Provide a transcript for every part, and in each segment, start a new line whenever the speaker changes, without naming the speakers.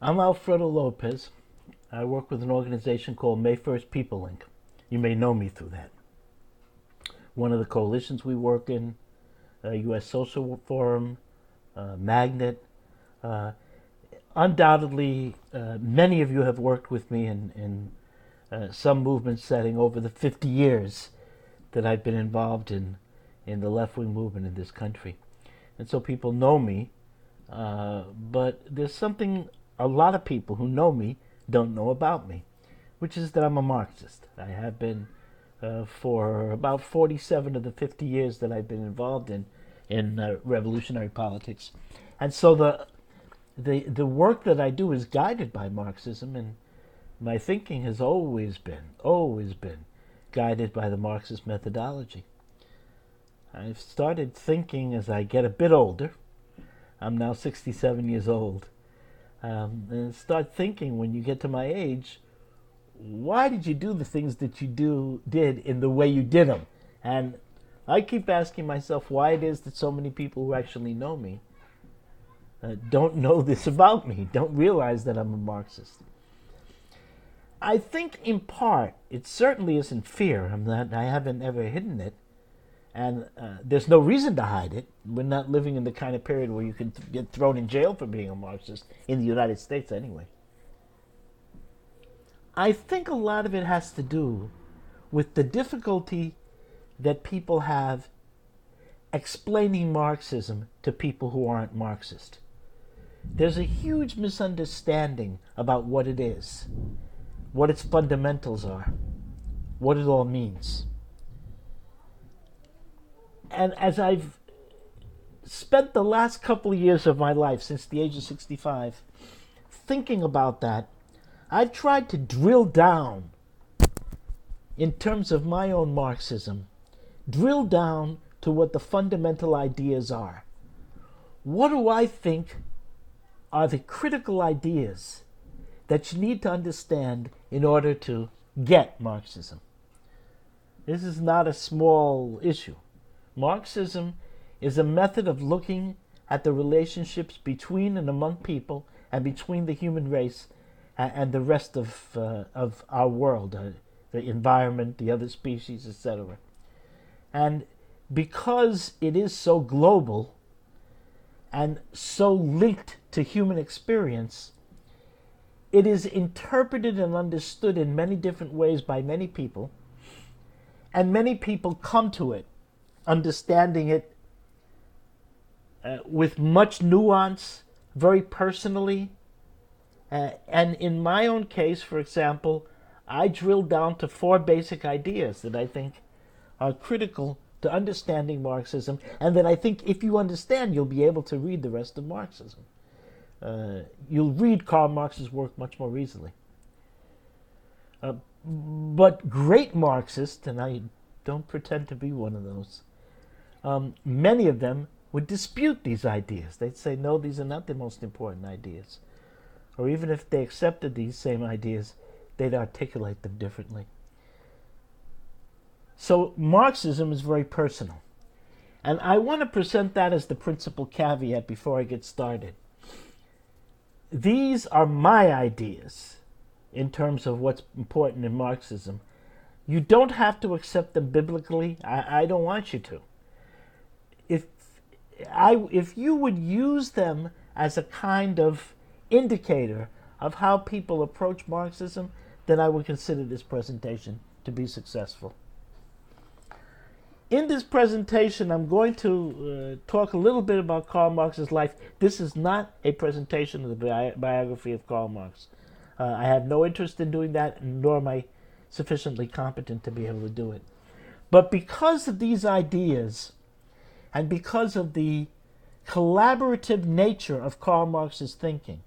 I'm Alfredo Lopez. I work with an organization called May 1st People Link. You may know me through that. One of the coalitions we work in, U.S. Social Forum, Magnet. Uh, Undoubtedly, many of you have worked with me in some movement setting over the 50 years that I've been involved in the left-wing movement in this country. And so people know me, but there's something a lot of people who know me don't know about me, which is that I'm a Marxist. I have been for about 47 of the 50 years that I've been involved in revolutionary politics. And so the work that I do is guided by Marxism, and my thinking has always been guided by the Marxist methodology. I've started thinking as I get a bit older. I'm now 67 years old. And start thinking when you get to my age, why did you do the things that you did in the way you did them? And I keep asking myself why it is that so many people who actually know me don't know this about me, don't realize that I'm a Marxist. I think in part, it certainly isn't fear. I haven't ever hidden it. And there's no reason to hide it. We're not living in the kind of period where you can get thrown in jail for being a Marxist, in the United States anyway. I think a lot of it has to do with the difficulty that people have explaining Marxism to people who aren't Marxist. There's a huge misunderstanding about what it is, what its fundamentals are, what it all means. And as I've spent the last couple of years of my life, since the age of 65, thinking about that, I've tried to drill down, in terms of my own Marxism, drill down to what the fundamental ideas are. What do I think are the critical ideas that you need to understand in order to get Marxism? This is not a small issue. Marxism is a method of looking at the relationships between and among people and between the human race and the rest of our world, the environment, the other species, etc. And because it is so global and so linked to human experience, it is interpreted and understood in many different ways by many people, and many people come to it understanding it with much nuance, very personally. And in my own case, for example, I drilled down to 4 basic ideas that I think are critical to understanding Marxism, and that I think if you understand, you'll be able to read the rest of Marxism. You'll read Karl Marx's work much more easily. But great Marxists, and I don't pretend to be one of those, many of them would dispute these ideas. They'd say, no, these are not the most important ideas. Or even if they accepted these same ideas, they'd articulate them differently. So Marxism is very personal. And I want to present that as the principal caveat before I get started. These are my ideas in terms of what's important in Marxism. You don't have to accept them biblically. I don't want you to. If you would use them as a kind of indicator of how people approach Marxism, then I would consider this presentation to be successful. In this presentation, I'm going to talk a little bit about Karl Marx's life. This is not a presentation of the biography of Karl Marx. I have no interest in doing that, nor am I sufficiently competent to be able to do it. But because of these ideas, and because of the collaborative nature of Karl Marx's thinking,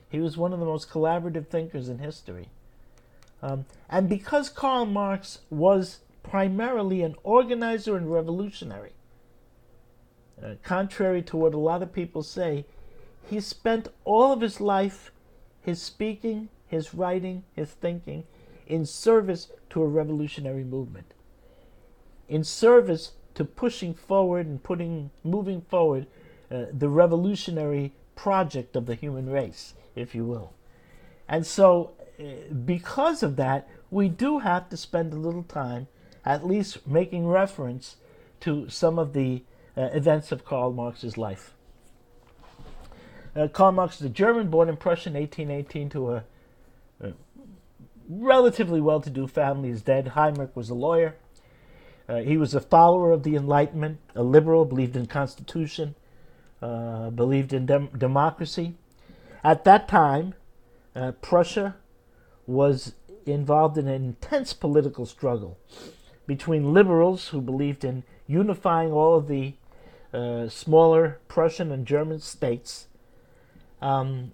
he was one of the most collaborative thinkers in history. And because Karl Marx was primarily an organizer and revolutionary, contrary to what a lot of people say, he spent all of his life, his speaking, his writing, his thinking, in service to a revolutionary movement, in service to pushing forward and moving forward the revolutionary project of the human race, if you will. And so, because of that, we do have to spend a little time at least making reference to some of the events of Karl Marx's life. Karl Marx is a German born in Prussia in 1818 to a relatively well-to-do family. His dad, Heinrich, was a lawyer. He was a follower of the Enlightenment, a liberal, believed in Constitution, believed in democracy. At that time, Prussia was involved in an intense political struggle between liberals who believed in unifying all of the smaller Prussian and German states and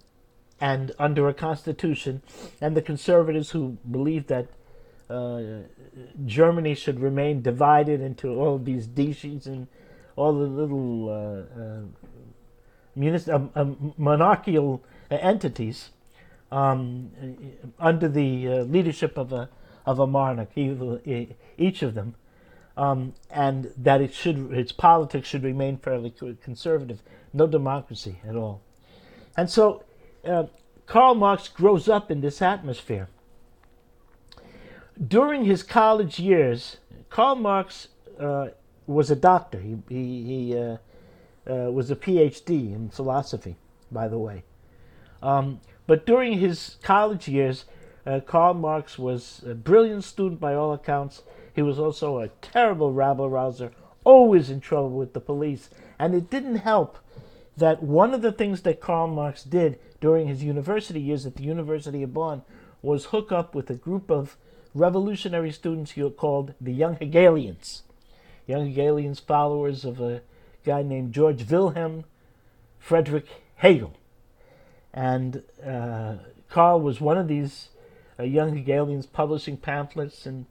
under a constitution, and the conservatives who believed that Germany should remain divided into all of these duchies and all the little monarchical entities under the leadership of a monarch, each of them, and that its politics should remain fairly conservative, no democracy at all. And so Karl Marx grows up in this atmosphere. During his college years, Karl Marx was a doctor. He was a PhD in philosophy, by the way. But during his college years, Karl Marx was a brilliant student by all accounts. He was also a terrible rabble-rouser, always in trouble with the police. And it didn't help that one of the things that Karl Marx did during his university years at the University of Bonn was hook up with a group of revolutionary students he called the Young Hegelians. Young Hegelians, followers of a guy named George Wilhelm Friedrich Hegel. And Karl was one of these young Hegelians publishing pamphlets and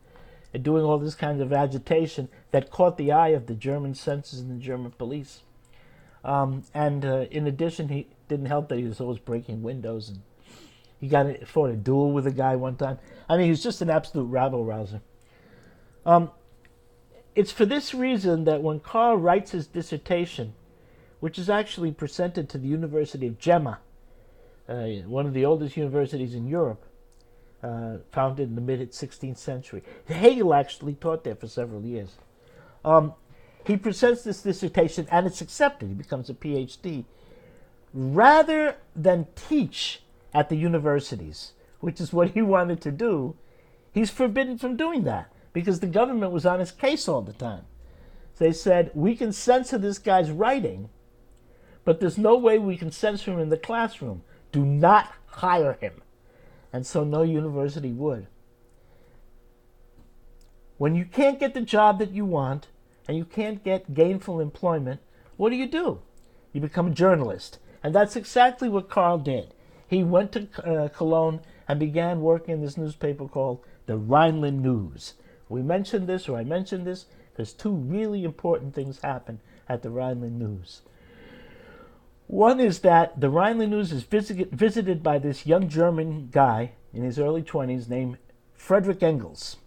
doing all this kind of agitation that caught the eye of the German censors and the German police. And in addition, he didn't help that he was always breaking windows, and he fought a duel with a guy one time. I mean, he was just an absolute rabble-rouser. It's for this reason that when Karl writes his dissertation, which is actually presented to the University of Jena, one of the oldest universities in Europe, founded in the mid-16th century. Hegel actually taught there for several years. He presents this dissertation, and it's accepted. He becomes a PhD. Rather than teach at the universities, which is what he wanted to do, he's forbidden from doing that because the government was on his case all the time. They said, we can censor this guy's writing, but there's no way we can censor him in the classroom. Do not hire him. And so no university would. When you can't get the job that you want and you can't get gainful employment, what do? You become a journalist. And that's exactly what Karl did. He went to Cologne and began working in this newspaper called the Rhineland News. I mentioned this because two really important things happened at the Rhineland News. One is that the Rhineland News is visited by this young German guy in his early 20s named Friedrich Engels.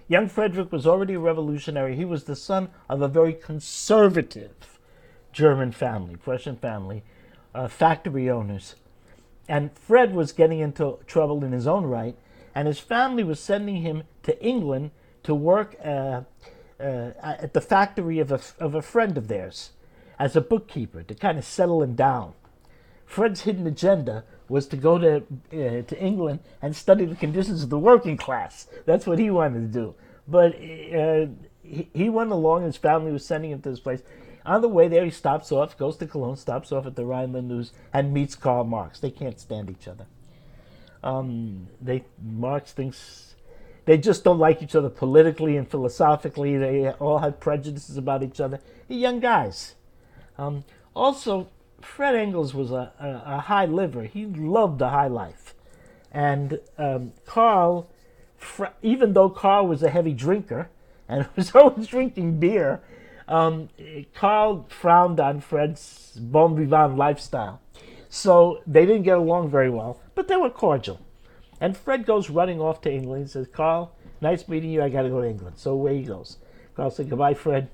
Young Friedrich was already a revolutionary. He was the son of a very conservative German family, Prussian family, factory owners. And Fred was getting into trouble in his own right, and his family was sending him to England to work at the factory of a friend of theirs as a bookkeeper to kind of settle him down. Fred's hidden agenda was to go to England and study the conditions of the working class. That's what he wanted to do. But he went along, his family was sending him to this place. On the way there, he stops off, goes to Cologne, stops off at the Rhineland News, and meets Karl Marx. They can't stand each other. Marx thinks they just don't like each other politically and philosophically. They all have prejudices about each other. They're young guys. Also, Fred Engels was a high liver. He loved the high life. And Karl, even though Karl was a heavy drinker and was always drinking beer, Karl frowned on Fred's bon vivant lifestyle. So they didn't get along very well, but they were cordial. And Fred goes running off to England. He says, Karl, nice meeting you. I got to go to England. So away he goes. Karl said, goodbye, Fred.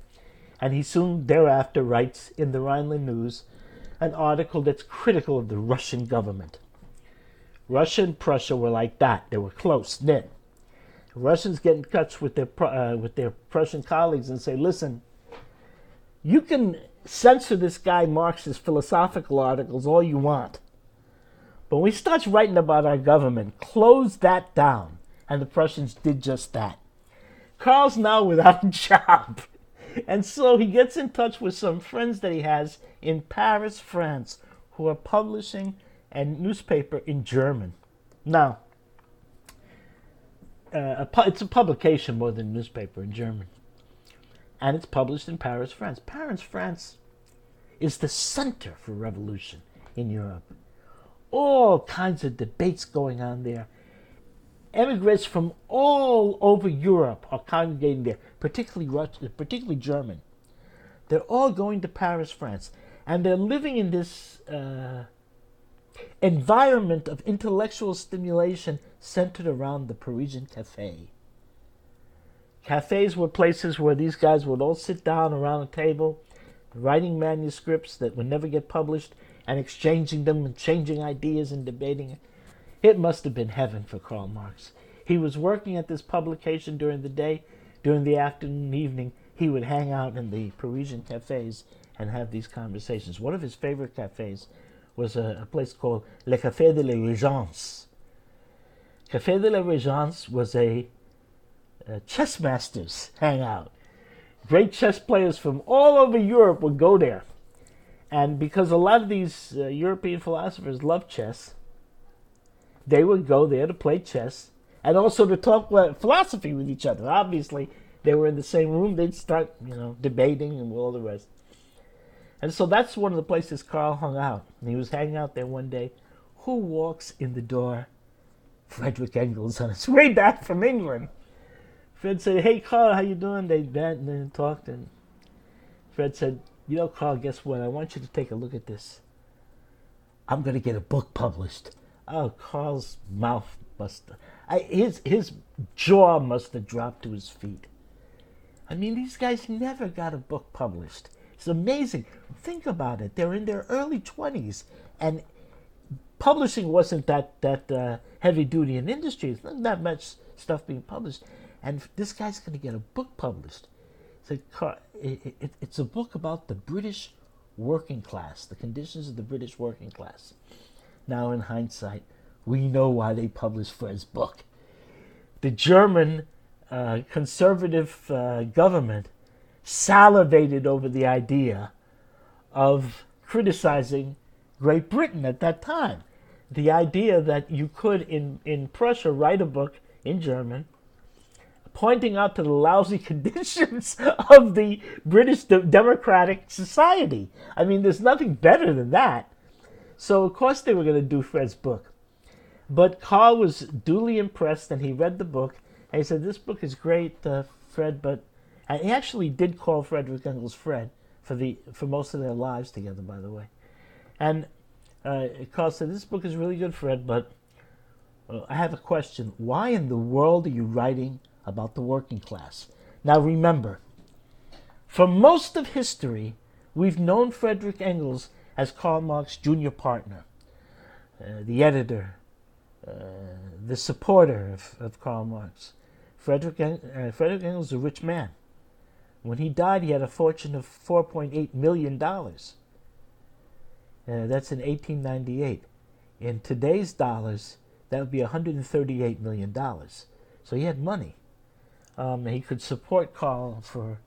And he soon thereafter writes in the Rhineland News an article that's critical of the Russian government. Russia and Prussia were like that. They were close knit. Russians get in touch with their Prussian colleagues and say, listen, you can censor this guy Marx's philosophical articles all you want. But when he starts writing about our government, close that down. And the Prussians did just that. Karl's now without a job. And so he gets in touch with some friends that he has in Paris, France, who are publishing a newspaper in German. Now, it's a publication more than a newspaper in German. And it's published in Paris, France. Paris, France is the center for revolution in Europe. All kinds of debates going on there. Emigrants from all over Europe are congregating there, particularly Russian, particularly German. They're all going to Paris, France, and they're living in this environment of intellectual stimulation centered around the Parisian cafe. Cafes were places where these guys would all sit down around a table, writing manuscripts that would never get published, and exchanging them and changing ideas and debating it. It must have been heaven for Karl Marx. He was working at this publication during the day. During the afternoon and evening, he would hang out in the Parisian cafes and have these conversations. One of his favorite cafes was a place called Le Café de la Régence. Café de la Régence was a chess master's hangout. Great chess players from all over Europe would go there. And because a lot of these European philosophers love chess, they would go there to play chess and also to talk philosophy with each other. Obviously, they were in the same room. They'd start, debating and all the rest. And so that's one of the places Karl hung out. And he was hanging out there one day. Who walks in the door? Frederick Engels on his way back from England. Fred said, "Hey, Karl, how you doing?" They met and then talked. And Fred said, "Karl, guess what? I want you to take a look at this. I'm going to get a book published." Oh, Karl's mouth his jaw must have dropped to his feet. I mean, these guys never got a book published. It's amazing. Think about it. They're in their early 20s, and publishing wasn't that heavy duty in industry. There's not that much stuff being published, and this guy's going to get a book published. It's a book about the British working class, the conditions of the British working class. Now, in hindsight, we know why they published Fred's book. The German conservative government salivated over the idea of criticizing Great Britain at that time. The idea that you could, in Prussia, write a book in German pointing out to the lousy conditions of the British democratic society. I mean, there's nothing better than that. So, of course, they were going to do Fred's book. But Karl was duly impressed, and he read the book, and he said, "This book is great, Fred," but... And he actually did call Frederick Engels Fred for most of their lives together, by the way. And Karl said, "This book is really good, Fred, but I have a question. Why in the world are you writing about the working class?" Now, remember, for most of history, we've known Frederick Engels as Karl Marx's junior partner, the editor, the supporter of Karl Marx. Frederick Engels was a rich man. When he died, he had a fortune of $4.8 million. That's in 1898. In today's dollars, that would be $138 million. So he had money. He could support Karl for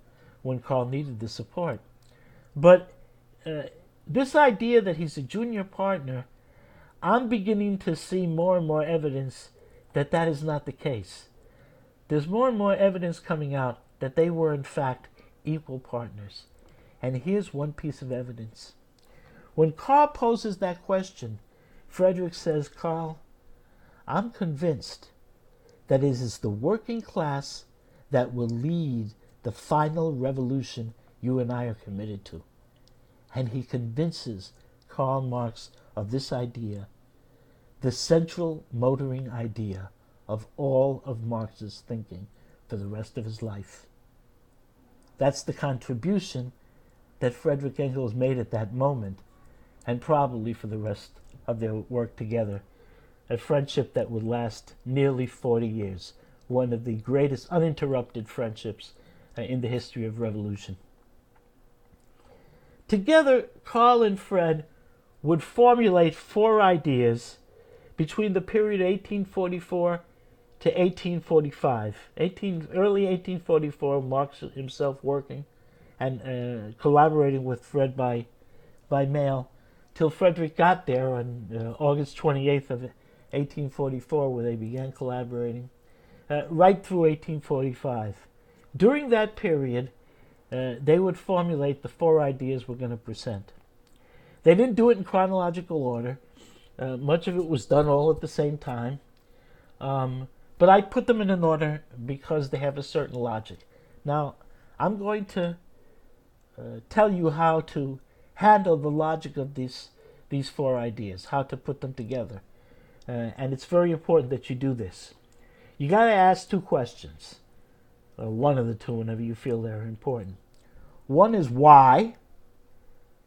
when Karl needed the support. But this idea that he's a junior partner, I'm beginning to see more and more evidence that that is not the case. There's more and more evidence coming out that they were, in fact, equal partners. And here's one piece of evidence. When Karl poses that question, Frederick says, "Karl, I'm convinced that it is the working class that will lead the final revolution you and I are committed to." And he convinces Karl Marx of this idea, the central motoring idea of all of Marx's thinking for the rest of his life. That's the contribution that Frederick Engels made at that moment, and probably for the rest of their work together. a friendship that would last nearly 40 years, one of the greatest uninterrupted friendships in the history of revolution. Together, Carl and Fred would formulate 4 ideas between the period 1844 to 1845. Early 1844, Marx himself working and collaborating with Fred by mail, till Frederick got there on August 28th of 1844, where they began collaborating, right through 1845. During that period, they would formulate the 4 ideas we're going to present. They didn't do it in chronological order. Much of it was done all at the same time. But I put them in an order because they have a certain logic. Now, I'm going to tell you how to handle the logic of these 4 ideas, how to put them together. And it's very important that you do this. You got to ask 2 questions. One of the 2 whenever you feel they're important. One is why,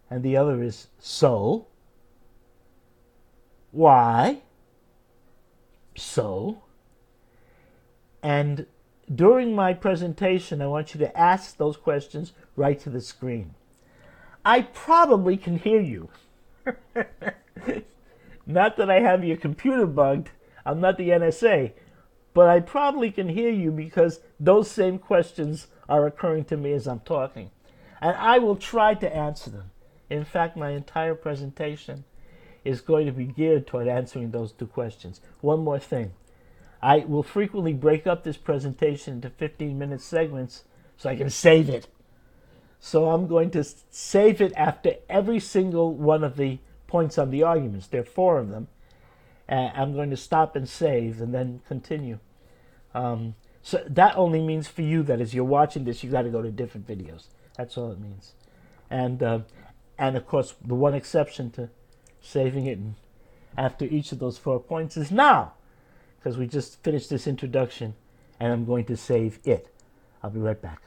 and the other is so. Why? So? And during my presentation, I want you to ask those questions right to the screen. I probably can hear you. Not that I have your computer bugged. I'm not the NSA. But I probably can hear you because those same questions are occurring to me as I'm talking. And I will try to answer them. In fact, my entire presentation is going to be geared toward answering those 2 questions. One more thing. I will frequently break up this presentation into 15-minute segments so I can save it. So I'm going to save it after every single one of the points on the arguments. There are 4 of them. I'm going to stop and save and then continue. So that only means for you that as you're watching this, you've got to go to different videos. That's all it means. And of course, the one exception to saving it after each of those 4 points is now, because we just finished this introduction, and I'm going to save it. I'll be right back.